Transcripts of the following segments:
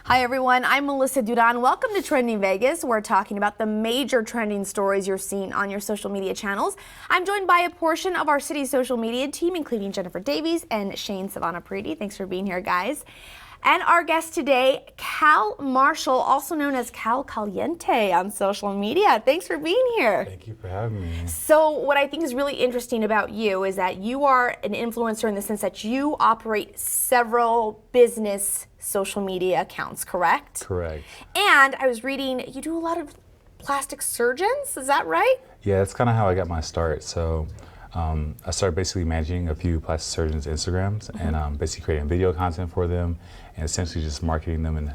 Hi everyone, I'm Melissa Duran. Welcome to Trending Vegas. We're talking about the major trending stories you're seeing on your social media channels. I'm joined by a portion of our city's social media team, including Jennifer Davies and Shane Savannah-Preedy. Thanks for being here, guys. And our guest today, Cal Marshall, also known as Cal Caliente on social media. Thanks for being here. Thank you for having me. So what I think is really interesting about you is that you are an influencer in the sense that you operate several business social media accounts, correct? Correct. And I was reading, you do a lot of plastic surgeons, is that right? Yeah, that's kind of how I got my start. So I started basically managing a few plastic surgeons' Instagrams and basically creating video content for them and essentially just marketing them and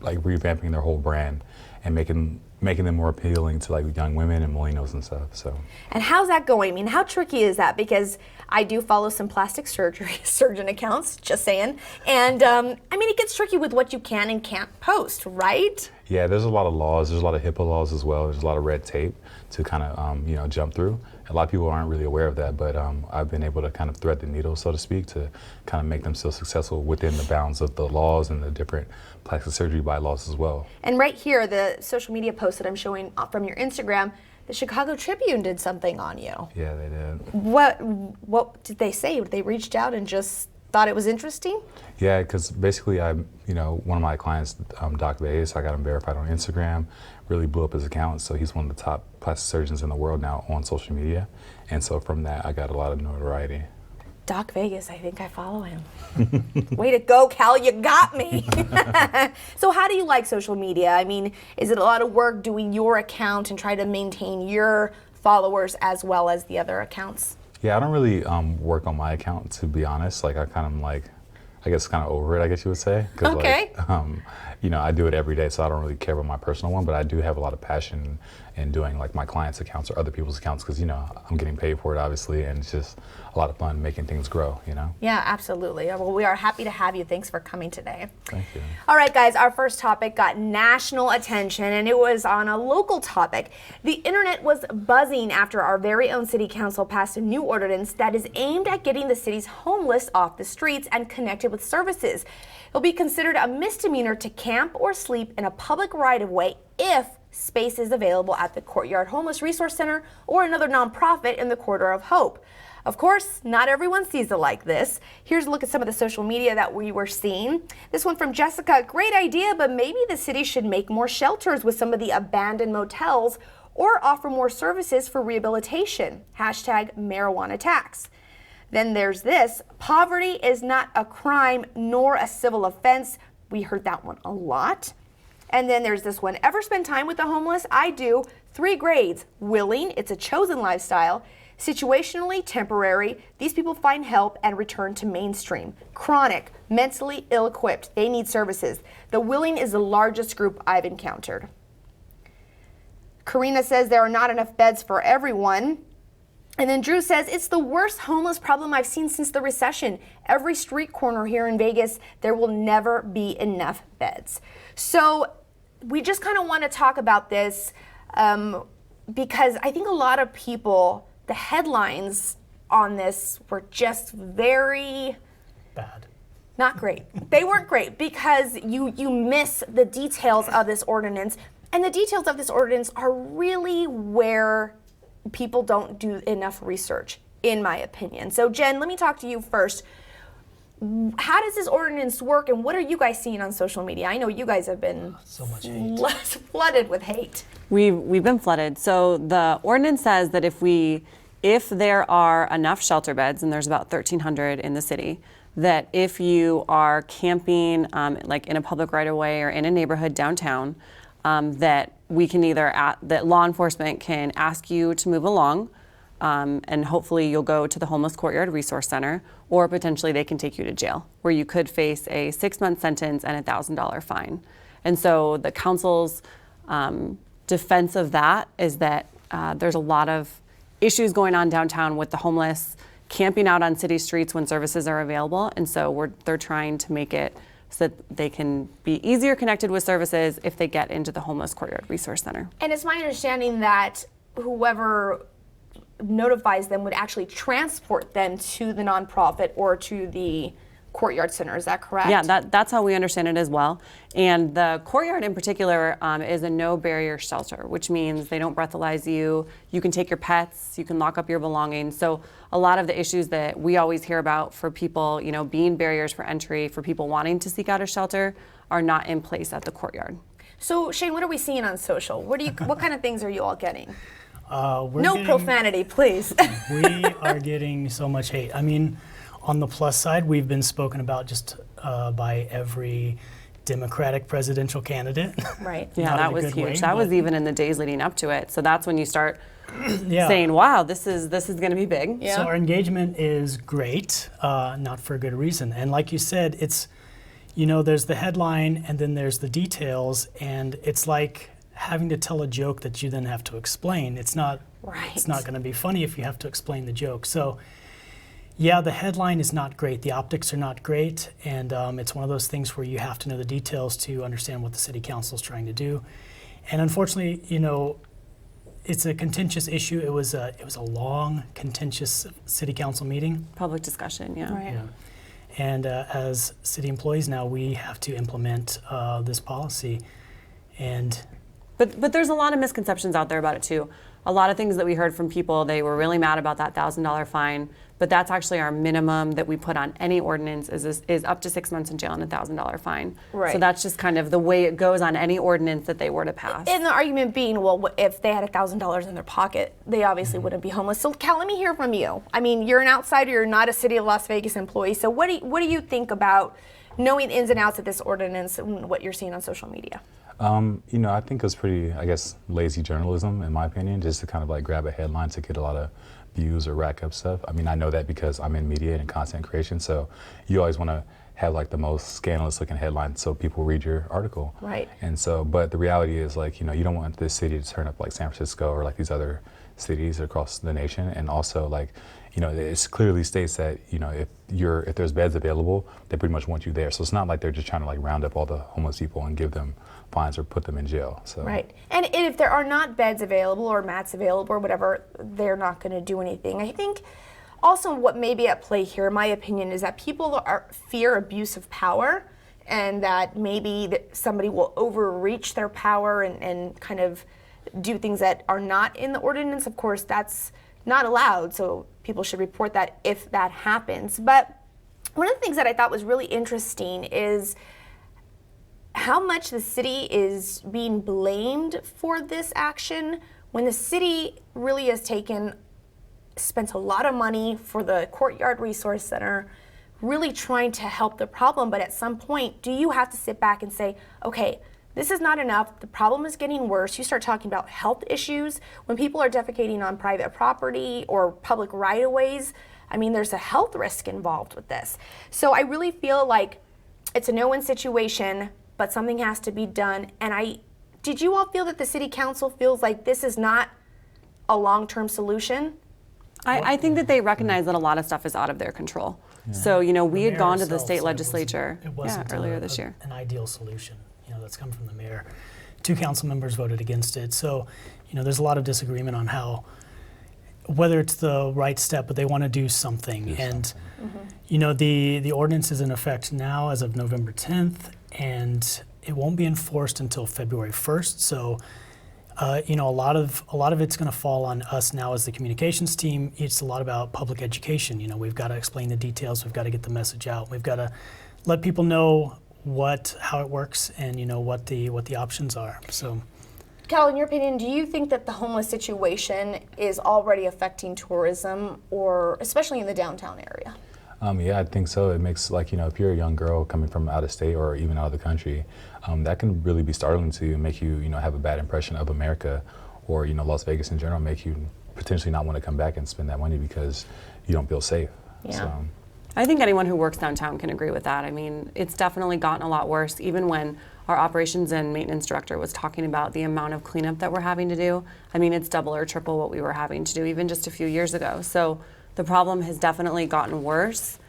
like revamping their whole brand and making them more appealing to like young women and millennials and stuff. So. And how's that going? I mean, how tricky is that? Because I do follow some plastic surgeon accounts, just saying. And I mean, it gets tricky with what you can and can't post, right? Yeah, there's a lot of laws. There's a lot of HIPAA laws as well. There's a lot of red tape to kind of jump through. A lot of people aren't really aware of that, but I've been able to kind of thread the needle, so to speak, to kind of make them still successful within the bounds of the laws and the different plastic surgery bylaws as well. And right here, the social media post that I'm showing from your Instagram, the Chicago Tribune did something on you. Yeah, they did. What did they say? They reached out and just thought it was interesting? Yeah, because basically one of my clients, Doc Vegas, I got him verified on Instagram, really blew up his account. So he's one of the top plastic surgeons in the world now on social media. And so from that, I got a lot of notoriety. Doc Vegas, I think I follow him. Way to go, Cal, you got me. So how do you like social media? I mean, is it a lot of work doing your account and try to maintain your followers as well as the other accounts? Yeah, I don't really work on my account, to be honest. Like I kind of over it, I guess you would say. Okay. I do it every day, so I don't really care about my personal one, but I do have a lot of passion in doing like my clients' accounts or other people's accounts because, I'm getting paid for it, obviously, and it's just a lot of fun making things grow, Yeah, absolutely. Well, we are happy to have you. Thanks for coming today. Thank you. All right, guys, our first topic got national attention, and it was on a local topic. The internet was buzzing after our very own city council passed a new ordinance that is aimed at getting the city's homeless off the streets and connected with services. It'll be considered a misdemeanor to camp or sleep in a public right-of-way if space is available at the Courtyard Homeless Resource Center or another nonprofit in the Corridor of Hope. Of course, not everyone sees it like this. Here's a look at some of the social media that we were seeing. This one from Jessica, great idea, but maybe the city should make more shelters with some of the abandoned motels or offer more services for rehabilitation. Hashtag marijuana tax. Then there's this, poverty is not a crime nor a civil offense. We heard that one a lot. And then there's this one, ever spend time with the homeless? I do. 3 grades, willing, it's a chosen lifestyle. Situationally, temporary, these people find help and return to mainstream. Chronic, mentally ill-equipped, they need services. The willing is the largest group I've encountered. Karina says there are not enough beds for everyone. And then Drew says, it's the worst homeless problem I've seen since the recession. Every street corner here in Vegas, there will never be enough beds. So we just kind of want to talk about this because I think a lot of people, the headlines on this were just very bad. Not great. They weren't great because you miss the details of this ordinance. And the details of this ordinance are really where people don't do enough research, in my opinion. So Jen, let me talk to you first. How does this ordinance work and what are you guys seeing on social media? I know you guys have been so much hate. Flooded with hate. We've been flooded. So the ordinance says that if there are enough shelter beds, and there's about 1,300 in the city, that if you are camping like in a public right-of-way or in a neighborhood downtown, that we can that law enforcement can ask you to move along, and hopefully you'll go to the Homeless Courtyard Resource Center, or potentially they can take you to jail, where you could face a 6-month sentence and a $1,000 fine. And so the council's defense of that is that there's a lot of issues going on downtown with the homeless camping out on city streets when services are available, and so they're trying to make it so that they can be easier connected with services if they get into the Homeless Courtyard Resource Center. And it's my understanding that whoever notifies them would actually transport them to the nonprofit or to the courtyard center. Is that correct? Yeah, that's how we understand it as well. And the courtyard in particular is a no barrier shelter, which means they don't breathalyze you. You can take your pets, you can lock up your belongings. So a lot of the issues that we always hear about for people, being barriers for entry, for people wanting to seek out a shelter, are not in place at the courtyard. So Shane, what are we seeing on social? What kind of things are you all getting? We're Profanity, please. We are getting so much hate. I mean, on the plus side, we've been spoken about just by every Democratic presidential candidate. Right. Yeah, Not that in a was good huge. way, That was but- even in the days leading up to it. So that's when you start Yeah. saying, wow, this is going to be big. Yeah. So our engagement is great, not for a good reason. And like you said, it's, there's the headline and then there's the details, and it's like having to tell a joke that you then have to explain. It's not Right. going to be funny if you have to explain the joke. So yeah, the headline is not great. The optics are not great, and it's one of those things where you have to know the details to understand what the city council is trying to do. And unfortunately, it's a contentious issue. It was a long, contentious city council meeting. Public discussion, yeah. Right. Yeah. And as city employees now, we have to implement this policy. And But there's a lot of misconceptions out there about it too. A lot of things that we heard from people, they were really mad about that $1,000 fine, but that's actually our minimum that we put on any ordinance is up to 6 months in jail and a $1,000 fine. Right. So that's just kind of the way it goes on any ordinance that they were to pass. And the argument being, well, if they had $1,000 in their pocket, they obviously wouldn't be homeless. So Cal, let me hear from you. I mean, you're an outsider, you're not a City of Las Vegas employee. So what do you think about knowing ins and outs of this ordinance and what you're seeing on social media? I think it was pretty, lazy journalism, in my opinion, just to kind of like grab a headline to get a lot of views or rack up stuff. I mean, I know that because I'm in media and content creation, so you always want to have like the most scandalous looking headline so people read your article. Right. And so, but the reality is you don't want this city to turn up like San Francisco or like these other cities across the nation. And also it clearly states that, if there's beds available, they pretty much want you there. So it's not like they're just trying to like round up all the homeless people and give them fines or put them in jail. So. Right. And if there are not beds available or mats available or whatever, they're not going to do anything. I think also what may be at play here, in my opinion, is that people fear abuse of power, and that maybe somebody will overreach their power and kind of do things that are not in the ordinance. Of course, that's not allowed, so people should report that if that happens. But one of the things that I thought was really interesting is how much the city is being blamed for this action when the city really has spent a lot of money for the Courtyard Resource Center, really trying to help the problem. But at some point, do you have to sit back and say, okay, this is not enough, the problem is getting worse. You start talking about health issues. When people are defecating on private property or public right-of-ways, I mean, there's a health risk involved with this. So I really feel like it's a no-win situation, but something has to be done. And did you all feel that the city council feels like this is not a long-term solution? I think that they recognize that a lot of stuff is out of their control. Yeah. So, we had gone to the state legislature earlier this year. An ideal solution, that's come from the mayor. 2 council members voted against it. So, there's a lot of disagreement on whether it's the right step, but they want to do something. The ordinance is in effect now as of November 10th, and it won't be enforced until February 1st. So, a lot of it's going to fall on us now as the communications team. It's a lot about public education. We've got to explain the details. We've got to get the message out. We've got to let people know how it works and what the options are. So, Cal, in your opinion, do you think that the homeless situation is already affecting tourism, or especially in the downtown area? Yeah, I think so. It makes if you're a young girl coming from out of state or even out of the country, that can really be startling to you and make you have a bad impression of America or Las Vegas in general, make you potentially not want to come back and spend that money because you don't feel safe. Yeah. So. I think anyone who works downtown can agree with that. I mean, it's definitely gotten a lot worse. Even when our operations and maintenance director was talking about the amount of cleanup that we're having to do, I mean, it's double or triple what we were having to do even just a few years ago. So the problem has definitely gotten worse.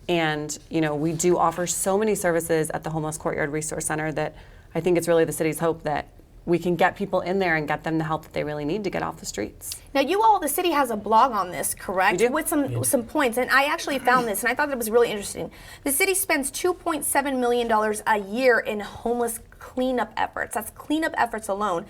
And, we do offer so many services at the Homeless Courtyard Resource Center that I think it's really the city's hope that we can get people in there and get them the help that they really need to get off the streets. Now, the city has a blog on this, correct? We do. With some points, and I actually found this, and I thought that was really interesting. The city spends $2.7 million a year in homeless cleanup efforts. That's cleanup efforts alone.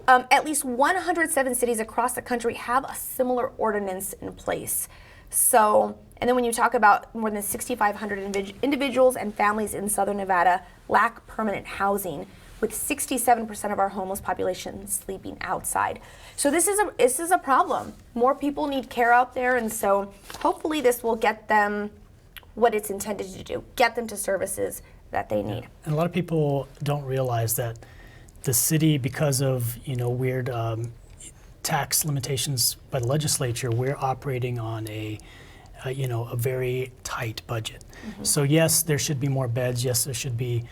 At least 107 cities across the country have a similar ordinance in place. So, and then when you talk about more than 6,500 individuals and families in Southern Nevada lack permanent housing, with 67% of our homeless population sleeping outside. So this is a problem. More people need care out there, and so hopefully this will get them what it's intended to do, get them to services that they need. And a lot of people don't realize that the city, because of weird tax limitations by the legislature, we're operating on a very tight budget. So yes, there should be more beds. Yes, there should be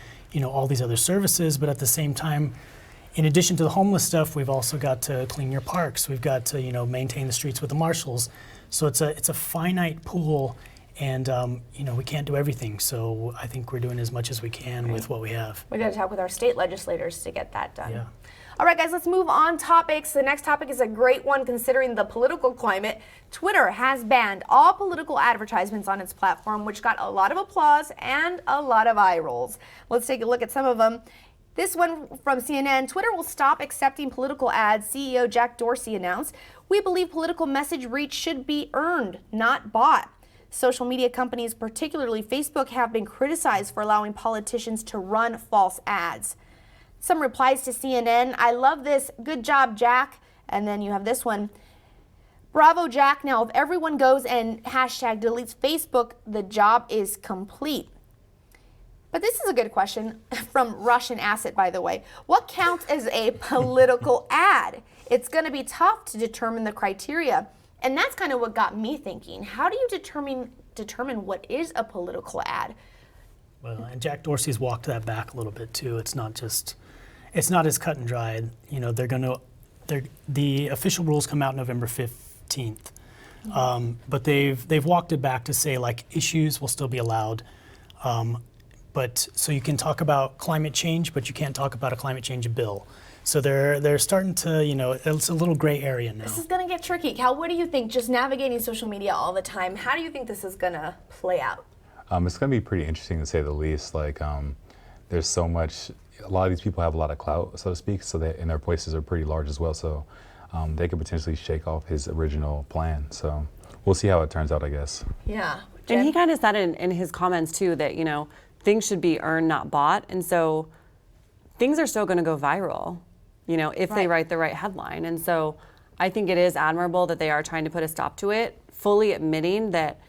all these other services, but at the same time, in addition to the homeless stuff, we've also got to clean your parks. We've got to maintain the streets with the marshals. So it's a finite pool, and we can't do everything. So I think we're doing as much as we can with what we have. We got to talk with our state legislators to get that done. Yeah. All right, guys, let's move on topics. The next topic is a great one considering the political climate. Twitter has banned all political advertisements on its platform, which got a lot of applause and a lot of eye rolls. Let's take a look at some of them. This one from CNN, Twitter will stop accepting political ads, CEO Jack Dorsey announced. We believe political message reach should be earned, not bought. Social media companies, particularly Facebook, have been criticized for allowing politicians to run false ads. Some replies to CNN, I love this, good job, Jack. And then you have this one, bravo, Jack. Now, if everyone goes and hashtag deletes Facebook, the job is complete. But this is a good question from Russian Asset, by the way. What counts as a political ad? It's going to be tough to determine the criteria. And that's kind of what got me thinking. How do you determine what is a political ad? Well, and Jack Dorsey's walked that back a little bit too. It's not as cut and dried. The official rules come out November 15th. But they've walked it back to say issues will still be allowed. But so you can talk about climate change, but you can't talk about a climate change bill. So they're starting to, it's a little gray area now. This is going to get tricky. Cal, what do you think? Just navigating social media all the time, how do you think this is going to play out? It's going to be pretty interesting to say the least. There's so much. A lot of these people have a lot of clout, so to speak. So and their voices are pretty large as well. So they could potentially shake off his original plan. So we'll see how it turns out, I guess. Yeah. And he kind of said in his comments too that things should be earned, not bought. And so things are still going to go viral, if they write the right headline. And so I think it is admirable that they are trying to put a stop to it, fully admitting that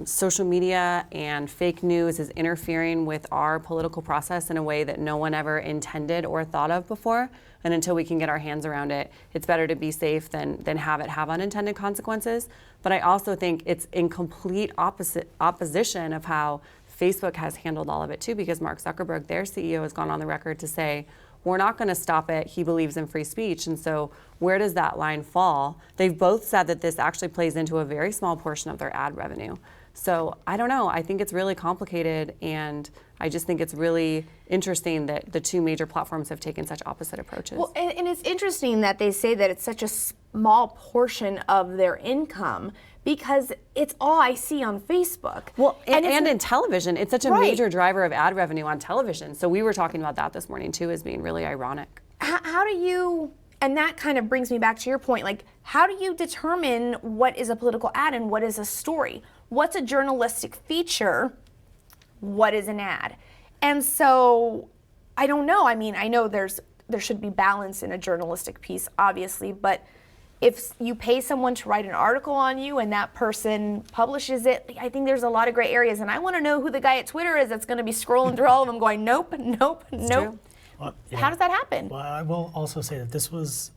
social media and fake news is interfering with our political process in a way that no one ever intended or thought of before. And until we can get our hands around it, it's better to be safe than have it have unintended consequences. But I also think it's in complete opposition of how Facebook has handled all of it too, because Mark Zuckerberg, their CEO, has gone on the record to say, we're not going to stop it. He believes in free speech. And so where does that line fall? They've both said that this actually plays into a very small portion of their ad revenue. So I don't know. I think it's really complicated, and I just think it's really interesting that the two major platforms have taken such opposite approaches. Well, and it's interesting that they say that it's such a small portion of their income, because it's all I see on Facebook. Well, and in television, it's such a Right. major driver of ad revenue on television. So we were talking about that this morning too, as being really ironic. How do you, and that kind of brings me back to your point, how do you determine what is a political ad and what is a story? What's a journalistic feature? What is an ad? And so, I don't know. I mean, I know there should be balance in a journalistic piece, obviously, but if you pay someone to write an article on you and that person publishes it, I think there's a lot of gray areas. And I want to know who the guy at Twitter is that's going to be scrolling through all of them going, nope, nope, nope. true. Well, yeah. How does that happen? Well, I will also say that this was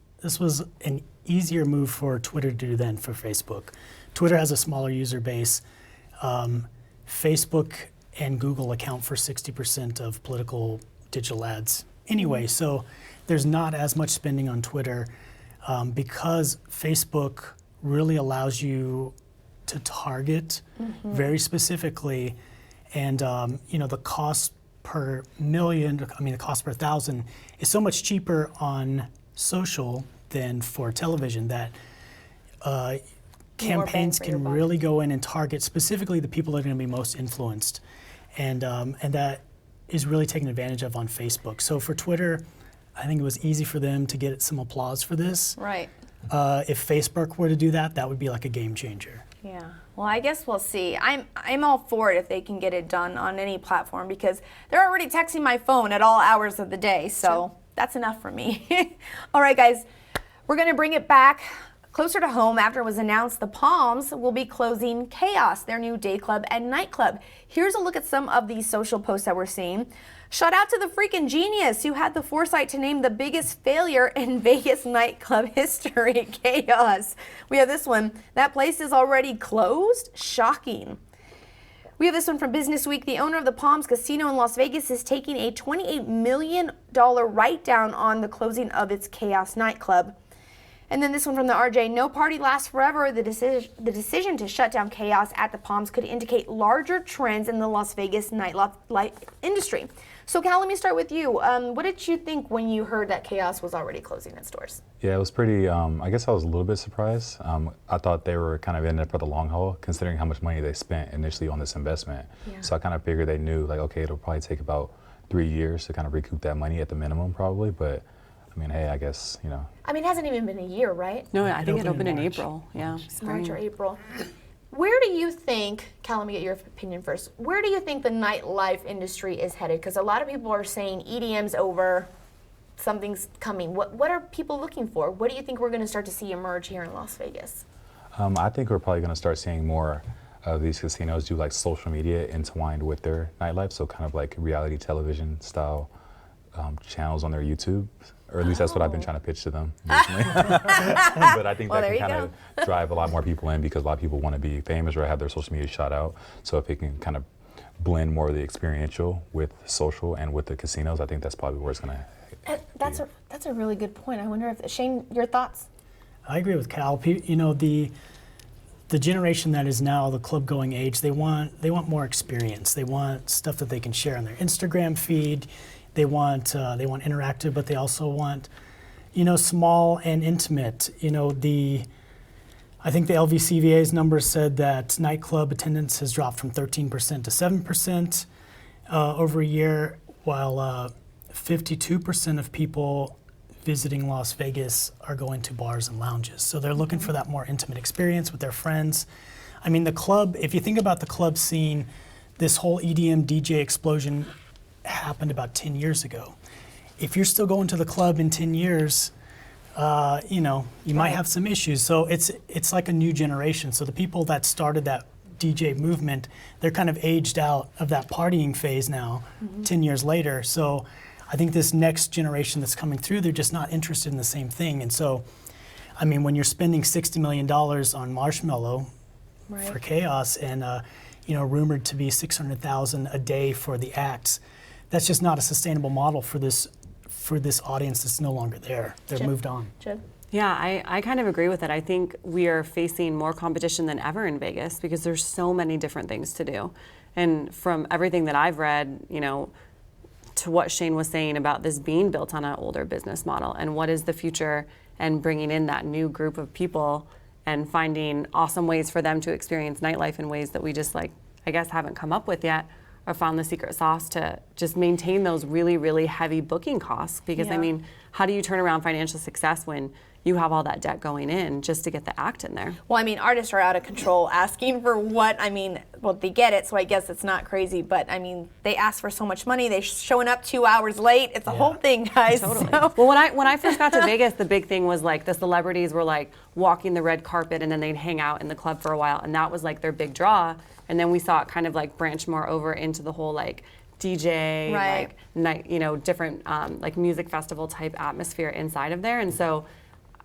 an easier move for Twitter to do than for Facebook. Twitter has a smaller user base. Facebook and Google account for 60% of political digital ads anyway, so there's not as much spending on Twitter because Facebook really allows you to target very specifically, and the cost per million, I mean the cost per 1,000 is so much cheaper on social than for television that campaigns for your can buck. really go in and target specifically the people that are going to be most influenced, and that is really taken advantage of on Facebook. So for Twitter, I think it was easy for them to get some applause for this. Right. If Facebook were to do that, that would be like a game changer. Yeah. Well, I guess we'll see. I'm all for it if they can get it done on any platform because they're already texting my phone at all hours of the day. So that's enough for me. All right, guys, we're going to bring it back closer to home after it was announced the Palms will be closing Chaos, their new day club and nightclub. Here's a look at some of these social posts that we're seeing. Shout out to the freaking genius who had the foresight to name the biggest failure in Vegas nightclub history, Chaos. We have this one. That place is already closed? Shocking. We have this one from Business Week. The owner of the Palms Casino in Las Vegas is taking a $28 million write-down on the closing of its Chaos nightclub. And then this one from the RJ, no party lasts forever. The decision to shut down Chaos at the Palms could indicate larger trends in the Las Vegas nightlife industry. So Cal, let me start with you. What did you think when you heard that Chaos was already closing its doors? Yeah, it was pretty, I guess I was a little bit surprised. I thought they were kind of in it for the long haul, considering how much money they spent initially on this investment. Yeah. So I kind of figured they knew, like, okay, it'll probably take about 3 years to kind of recoup that money at the minimum, probably. But I mean, hey, I guess, you know. I mean, it hasn't even been a year, right? No, I think it opened in March. April. Yeah, March spring. or April. Where do you think, Cal, let me get your opinion first. Where do you think the nightlife industry is headed? Because a lot of people are saying EDM's over, something's coming. What are people looking for? What do you think we're going to start to see emerge here in Las Vegas? I think we're probably going to start seeing more of these casinos do like social media entwined with their nightlife, so kind of like reality television style channels on their YouTube, or at least that's what I've been trying to pitch to them recently. But I think Well, that there can you kind of drive a lot more people in because a lot of people want to be famous or have their social media shot out. So if it can kind of blend more of the experiential with social and with the casinos, I think that's probably where it's going to. That's a really good point. I wonder if, Shane, your thoughts? I agree with Cal. You know, the generation that is now the club-going age, they want more experience. They want stuff that they can share on their Instagram feed. They want interactive, but they also want, you know, small and intimate. You know, I think the LVCVA's numbers said that nightclub attendance has dropped from 13% to 7% over a year, while 52% of people visiting Las Vegas are going to bars and lounges. So they're looking for that more intimate experience with their friends. I mean, the club, if you think about the club scene, this whole EDM DJ explosion happened about 10 years ago. If you're still going to the club in 10 years, you know, you might have some issues. So it's like a new generation. So the people that started that DJ movement, they're kind of aged out of that partying phase now, 10 years later. So I think this next generation that's coming through, they're just not interested in the same thing. And so, I mean, when you're spending $60 million on Marshmello for Chaos and, you know, rumored to be $600,000 a day for the acts, that's just not a sustainable model for this audience that's no longer there. They've moved on. Jed? Yeah, I kind of agree with it. I think we are facing more competition than ever in Vegas because there's so many different things to do. And from everything that I've read, you know, to what Shane was saying about this being built on an older business model and what is the future and bringing in that new group of people and finding awesome ways for them to experience nightlife in ways that we just, like, I guess haven't come up with yet or found the secret sauce to just maintain those really, really heavy booking costs. Because I mean, how do you turn around financial success when you have all that debt going in just to get the act in there? Well, I mean, artists are out of control asking for what, I mean, well, they get it, so I guess it's not crazy, but I mean, they ask for so much money, they're showing up 2 hours late. It's a whole thing, guys. Totally. So- Well, when I first got to Vegas, the big thing was like the celebrities were like walking the red carpet and then they'd hang out in the club for a while, and that was like their big draw. And then we saw it kind of like branch more over into the whole like DJ, like night, you know, different like music festival type atmosphere inside of there. And so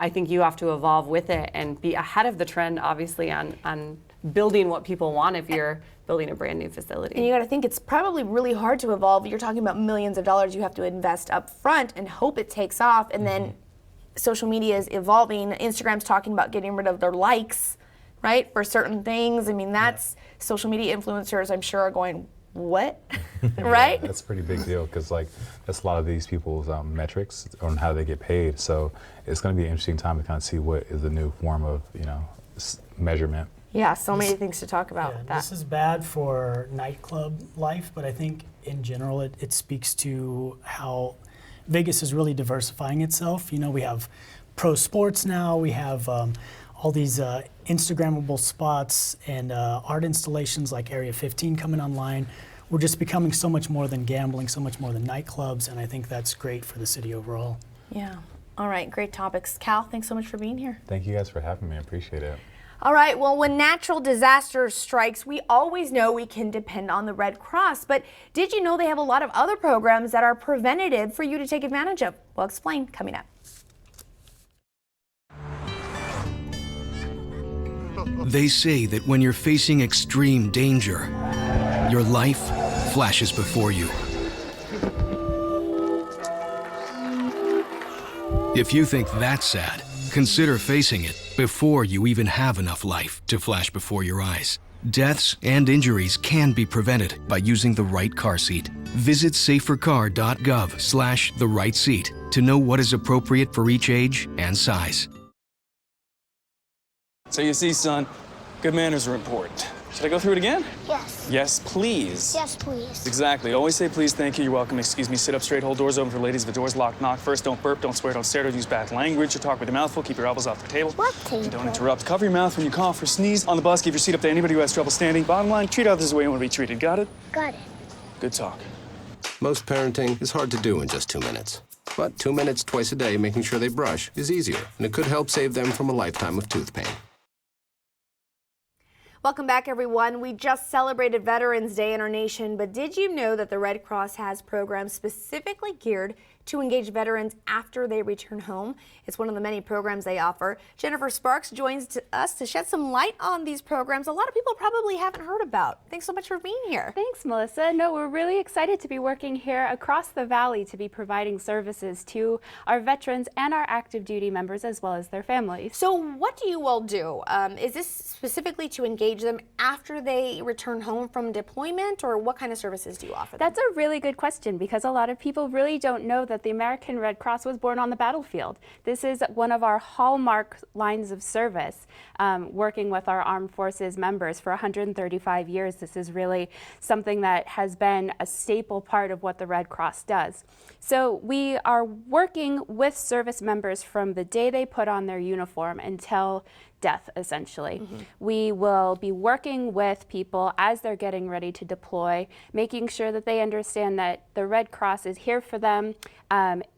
I think you have to evolve with it and be ahead of the trend, obviously, on building what people want if you're building a brand new facility. And you got to think it's probably really hard to evolve. You're talking about millions of dollars you have to invest up front and hope it takes off. And then social media is evolving. Instagram's talking about getting rid of their likes, right, for certain things. I mean, that's social media influencers, I'm sure, are going, what? Right? That's a pretty big deal because like that's a lot of these people's metrics on how they get paid. So it's going to be an interesting time to kind of see what is the new form of measurement. Yeah, so many things to talk about with that. This is bad for nightclub life, but I think in general it speaks to how Vegas is really diversifying itself. You know, we have pro sports now, we have all these Instagrammable spots and art installations like Area 15 coming online. We're just becoming so much more than gambling, so much more than nightclubs, and I think that's great for the city overall. Yeah. All right, great topics. Cal, thanks so much for being here. Thank you guys for having me. I appreciate it. All right, well, when natural disaster strikes, we always know we can depend on the Red Cross. But did you know they have a lot of other programs that are preventative for you to take advantage of? We'll explain coming up. They say that when you're facing extreme danger, your life flashes before you. If you think that's sad, consider facing it before you even have enough life to flash before your eyes. Deaths and injuries can be prevented by using the right car seat. Visit safercar.gov/the-right-seat to know what is appropriate for each age and size. So you see, son, good manners are important. Should I go through it again? Yes. Yes, please. Yes, please. Exactly. Always say please, thank you, you're welcome, excuse me, sit up straight, hold doors open for ladies. If the door's locked, knock first, don't burp, don't swear, don't stare, don't use bad language, or talk with your mouth full, keep your elbows off the table. What And don't table? interrupt. Cover your mouth when you cough or sneeze. On the bus, give your seat up to anybody who has trouble standing. Bottom line, treat others the way you want to be treated. Got it? Got it. Good talk. Most parenting is hard to do in just 2 minutes. But 2 minutes twice a day making sure they brush is easier, and it could help save them from a lifetime of tooth pain. Welcome back, everyone. We just celebrated Veterans Day in our nation, but did you know that the Red Cross has programs specifically geared to engage veterans after they return home? It's one of the many programs they offer. Jennifer Sparks joins us to shed some light on these programs a lot of people probably haven't heard about. Thanks so much for being here. Thanks, Melissa. No, we're really excited to be working here across the valley to be providing services to our veterans and our active duty members as well as their families. So what do you all do? Is this specifically to engage them after they return home from deployment, or what kind of services do you offer them? That's a really good question because a lot of people really don't know that the American Red Cross was born on the battlefield. This is one of our hallmark lines of service, working with our armed forces members for 135 years. This is really something that has been a staple part of what the Red Cross does. So we are working with service members from the day they put on their uniform until death, essentially. We will be working with people as they're getting ready to deploy, making sure that they understand that the Red Cross is here for them.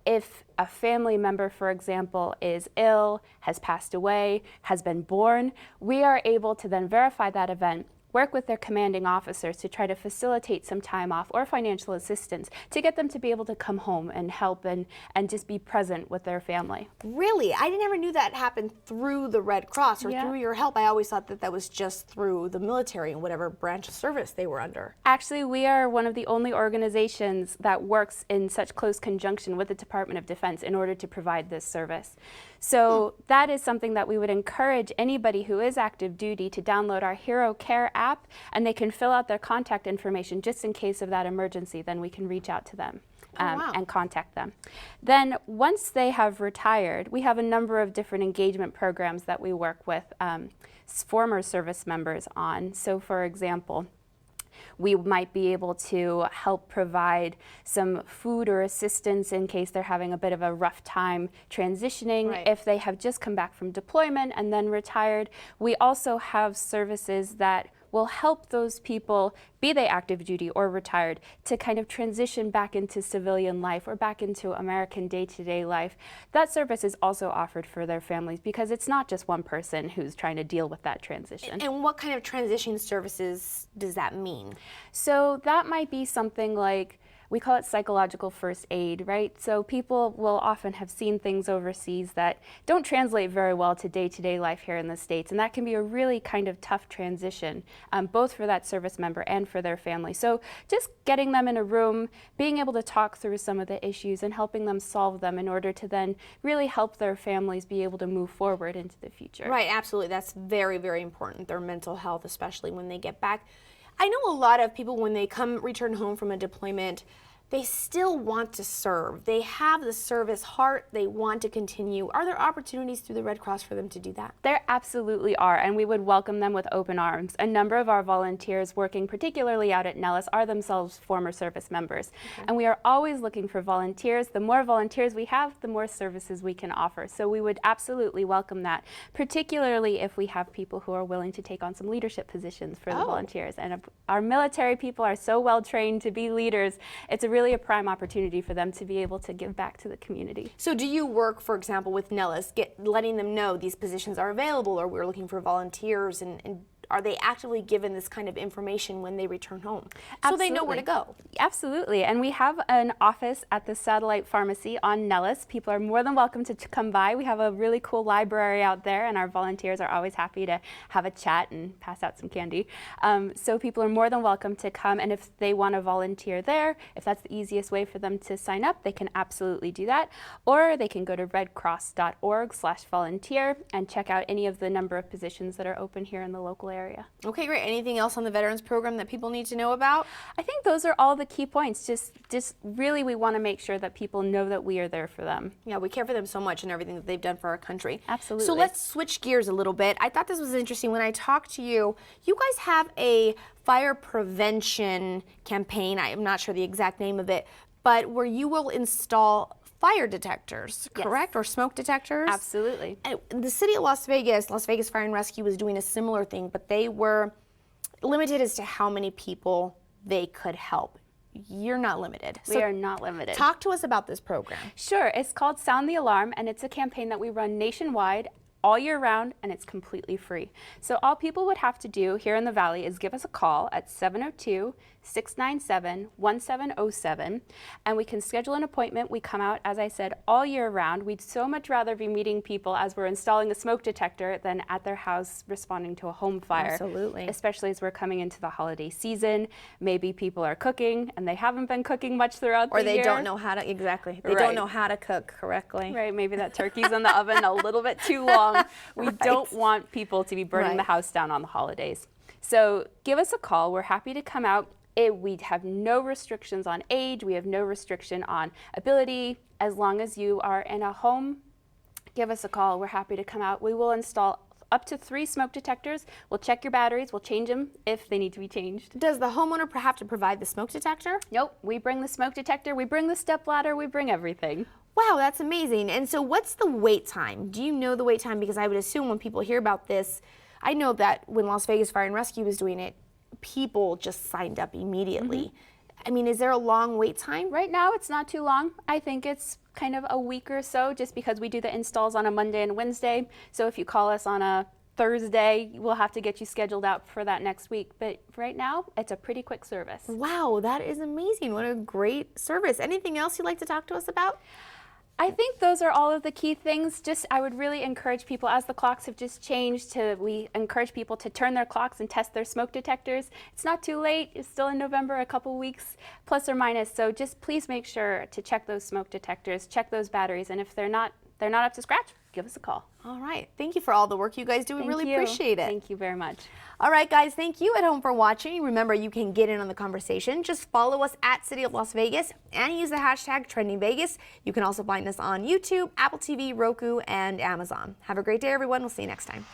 If a family member, for example, is ill, has passed away, has been born, we are able to then verify that event, work with their commanding officers to try to facilitate some time off or financial assistance to get them to be able to come home and help and just be present with their family. Really? I never knew that happened through the Red Cross or Yeah. through your help. I always thought that that was just through the military and whatever branch of service they were under. Actually, we are one of the only organizations that works in such close conjunction with the Department of Defense in order to provide this service. So that is something that we would encourage anybody who is active duty to download our Hero Care app, and they can fill out their contact information just in case of that emergency. Then we can reach out to them wow. and contact them. Then once they have retired, we have a number of different engagement programs that we work with former service members on. So for example, we might be able to help provide some food or assistance in case they're having a bit of a rough time transitioning. Right. If they have just come back from deployment and then retired, we also have services that will help those people, be they active duty or retired, to kind of transition back into civilian life or back into American day-to-day life. That service is also offered for their families because it's not just one person who's trying to deal with that transition. And what kind of transition services does that mean? So that might be something like, we call it psychological first aid, right? So people will often have seen things overseas that don't translate very well to day-to-day life here in the States, and that can be a really kind of tough transition, both for that service member and for their family. So just getting them in a room, being able to talk through some of the issues and helping them solve them in order to then really help their families be able to move forward into the future. Right, absolutely. That's very, very important. Their mental health, especially when they get back. I know a lot of people, when they return home from a deployment, they still want to serve. They have the service heart. They want to continue. Are there opportunities through the Red Cross for them to do that? There absolutely are, and we would welcome them with open arms. A number of our volunteers working particularly out at Nellis are themselves former service members. And we are always looking for volunteers. The more volunteers we have, the more services we can offer. So we would absolutely welcome that, particularly if we have people who are willing to take on some leadership positions for the volunteers. And our military people are so well trained to be leaders. It's really a prime opportunity for them to be able to give back to the community. So do you work, for example, with Nellis, letting them know these positions are available, or we're looking for volunteers, and are they actively given this kind of information when they return home? So they know where to go? Absolutely. And we have an office at the Satellite Pharmacy on Nellis. People are more than welcome to come by. We have a really cool library out there, and our volunteers are always happy to have a chat and pass out some candy. So people are more than welcome to come, and if they want to volunteer there, if that's the easiest way for them to sign up, they can absolutely do that. Or they can go to redcross.org/volunteer and check out any of the number of positions that are open here in the local area. Okay, great. Anything else on the Veterans Program that people need to know about? I think those are all the key points. Just really we want to make sure that people know that we are there for them. Yeah, we care for them so much and everything that they've done for our country. Absolutely. So let's switch gears a little bit. I thought this was interesting. When I talked to you, you guys have a fire prevention campaign. I am not sure the exact name of it, but where you will install fire detectors, correct? Or smoke detectors? Absolutely. The city of Las Vegas Fire and Rescue, was doing a similar thing, but they were limited as to how many people they could help. You're not limited. We are not limited. Talk to us about this program. Sure. It's called Sound the Alarm, and it's a campaign that we run nationwide all year round, and it's completely free. So all people would have to do here in the Valley is give us a call at 702-697-1707, and we can schedule an appointment. We come out, as I said, all year round. We'd so much rather be meeting people as we're installing a smoke detector than at their house responding to a home fire. Absolutely. Especially as we're coming into the holiday season. Maybe people are cooking, and they haven't been cooking much throughout the year. Or they don't know how to, exactly. They don't know how to cook correctly. Right, maybe that turkey's in the oven a little bit too long. We don't want people to be burning the house down on the holidays. So give us a call. We're happy to come out. We have no restrictions on age. We have no restriction on ability. As long as you are in a home, give us a call. We're happy to come out. We will install up to 3 smoke detectors. We'll check your batteries. We'll change them if they need to be changed. Does the homeowner have to provide the smoke detector? Nope. We bring the smoke detector. We bring the step ladder. We bring everything. Wow, that's amazing. And so what's the wait time? Do you know the wait time? Because I would assume when people hear about this, I know that when Las Vegas Fire and Rescue was doing it, people just signed up immediately. I mean, is there a long wait time? Right now, it's not too long. I think it's kind of a week or so, just because we do the installs on a Monday and Wednesday. So if you call us on a Thursday, we'll have to get you scheduled out for that next week. But right now, it's a pretty quick service. Wow, that is amazing. What a great service. Anything else you'd like to talk to us about? I think those are all of the key things. I would really encourage people, as the clocks have just changed, we encourage people to turn their clocks and test their smoke detectors. It's not too late. It's still in November, a couple weeks, plus or minus. So just please make sure to check those smoke detectors, check those batteries, and if they're not up to scratch, give us a call. All right. Thank you for all the work you guys do. We really appreciate it. Thank you very much. All right, guys. Thank you at home for watching. Remember, you can get in on the conversation. Just follow us at City of Las Vegas and use the hashtag TrendingVegas. You can also find us on YouTube, Apple TV, Roku, and Amazon. Have a great day, everyone. We'll see you next time.